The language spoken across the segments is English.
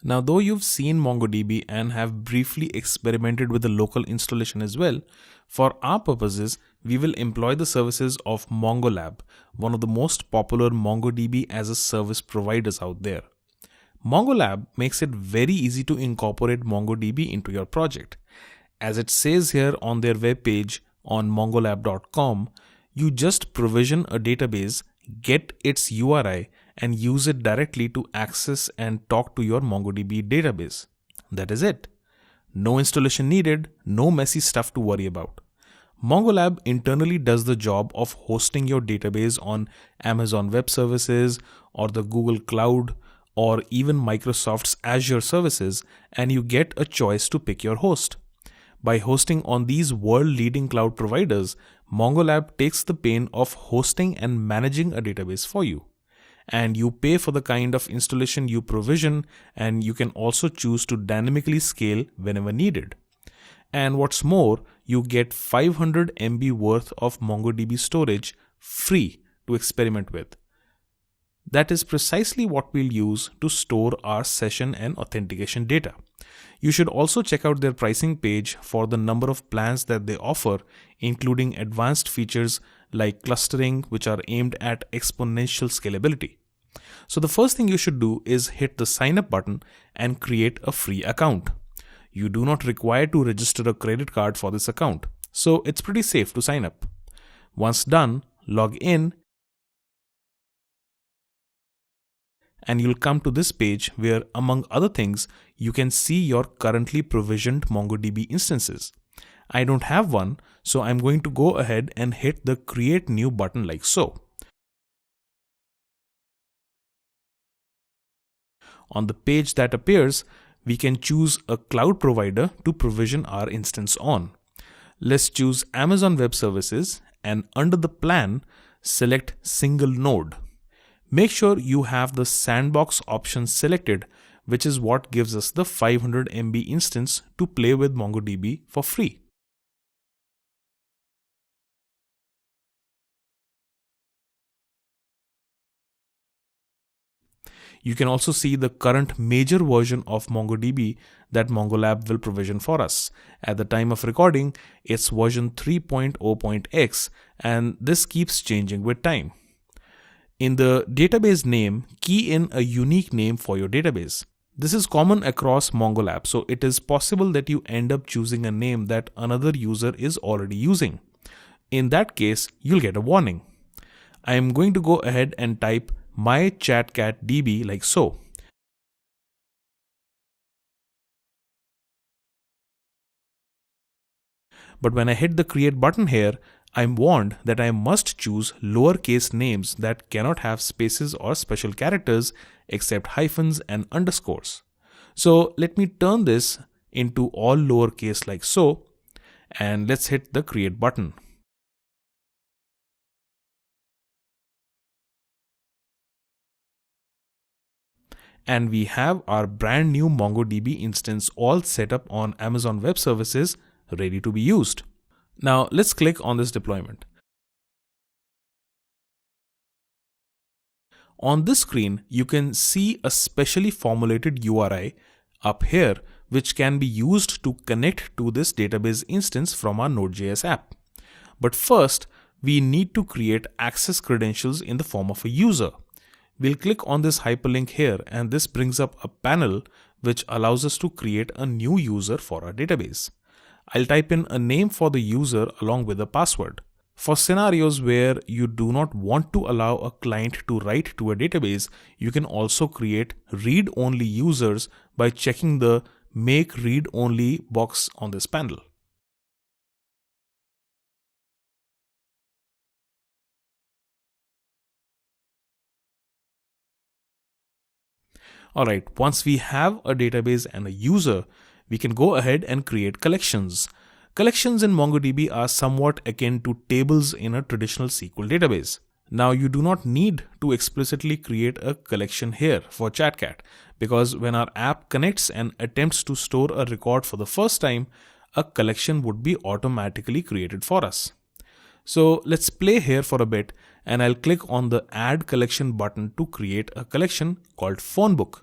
Now, though you've seen MongoDB and have briefly experimented with the local installation as well, for our purposes, we will employ the services of MongoLab, one of the most popular MongoDB as a service providers out there. MongoLab makes it very easy to incorporate MongoDB into your project. As it says here on their webpage on mongolab.com, you just provision a database, get its URI, and use it directly to access and talk to your MongoDB database. That is it. No installation needed, no messy stuff to worry about. MongoLab internally does the job of hosting your database on Amazon Web Services or the Google Cloud or even Microsoft's Azure services, and you get a choice to pick your host. By hosting on these world-leading cloud providers, MongoLab takes the pain of hosting and managing a database for you. And you pay for the kind of installation you provision, and you can also choose to dynamically scale whenever needed. And what's more, you get 500 MB worth of MongoDB storage free to experiment with. That is precisely what we'll use to store our session and authentication data. You should also check out their pricing page for the number of plans that they offer, including advanced features like clustering, which are aimed at exponential scalability. So the first thing you should do is hit the sign up button and create a free account. You do not require to register a credit card for this account, so it's pretty safe to sign up. Once done, log in and you'll come to this page where, among other things, you can see your currently provisioned MongoDB instances. I don't have one, so I'm going to go ahead and hit the Create New button like so. On the page that appears, we can choose a cloud provider to provision our instance on. Let's choose Amazon Web Services, and under the plan, select Single Node. Make sure you have the sandbox option selected, which is what gives us the 500 MB instance to play with MongoDB for free. You can also see the current major version of MongoDB that MongoLab will provision for us. At the time of recording, it's version 3.0.x, and this keeps changing with time. In the database name, key in a unique name for your database. This is common across MongoLab, so it is possible that you end up choosing a name that another user is already using. In that case, you'll get a warning. I am going to go ahead and type mychatcatdb like so. But when I hit the create button here, I'm warned that I must choose lowercase names that cannot have spaces or special characters except hyphens and underscores. So let me turn this into all lowercase like so, and let's hit the create button. And we have our brand new MongoDB instance all set up on Amazon Web Services, ready to be used. Now let's click on this deployment. On this screen, you can see a specially formulated URI up here, which can be used to connect to this database instance from our Node.js app. But first, we need to create access credentials in the form of a user. We'll click on this hyperlink here, and this brings up a panel which allows us to create a new user for our database. I'll type in a name for the user along with a password. For scenarios where you do not want to allow a client to write to a database, you can also create read-only users by checking the Make Read-Only box on this panel. Alright, once we have a database and a user, we can go ahead and create collections. Collections in MongoDB are somewhat akin to tables in a traditional SQL database. Now, you do not need to explicitly create a collection here for ChatCat, because when our app connects and attempts to store a record for the first time, a collection would be automatically created for us. So let's play here for a bit, and I'll click on the Add Collection button to create a collection called Phonebook.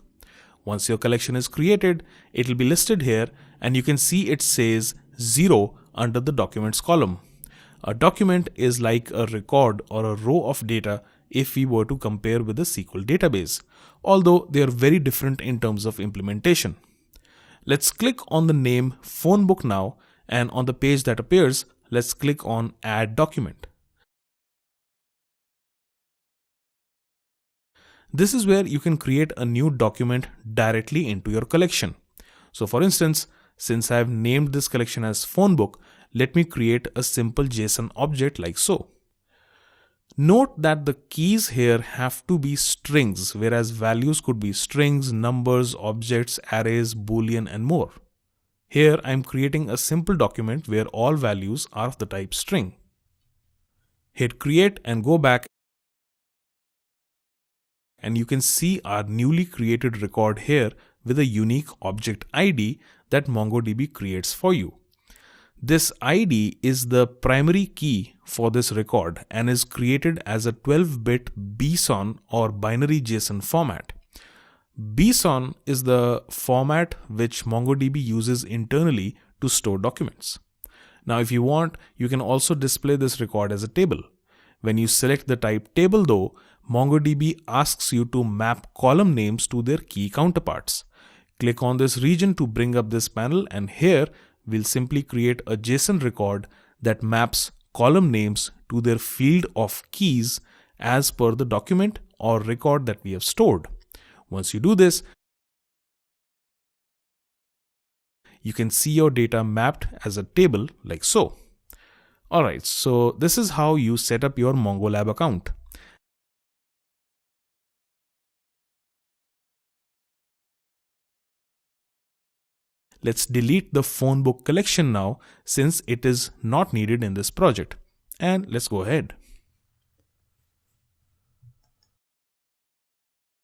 Once your collection is created, it will be listed here and you can see it says 0 under the documents column. A document is like a record or a row of data if we were to compare with a SQL database, although they are very different in terms of implementation. Let's click on the name phone book now, and on the page that appears, let's click on Add Document. This is where you can create a new document directly into your collection. So for instance, since I have named this collection as phone book, let me create a simple JSON object like so. Note that the keys here have to be strings, whereas values could be strings, numbers, objects, arrays, boolean, and more. Here I am creating a simple document where all values are of the type string. Hit create and go back, and you can see our newly created record here with a unique object ID that MongoDB creates for you. This ID is the primary key for this record and is created as a 12-bit BSON or binary JSON format. BSON is the format which MongoDB uses internally to store documents. Now, if you want, you can also display this record as a table. When you select the type table though, MongoDB asks you to map column names to their key counterparts. Click on this region to bring up this panel, and here we'll simply create a JSON record that maps column names to their field of keys as per the document or record that we have stored. Once you do this, you can see your data mapped as a table like so. Alright, so this is how you set up your MongoLab account. Let's delete the phone book collection now, since it is not needed in this project. And let's go ahead.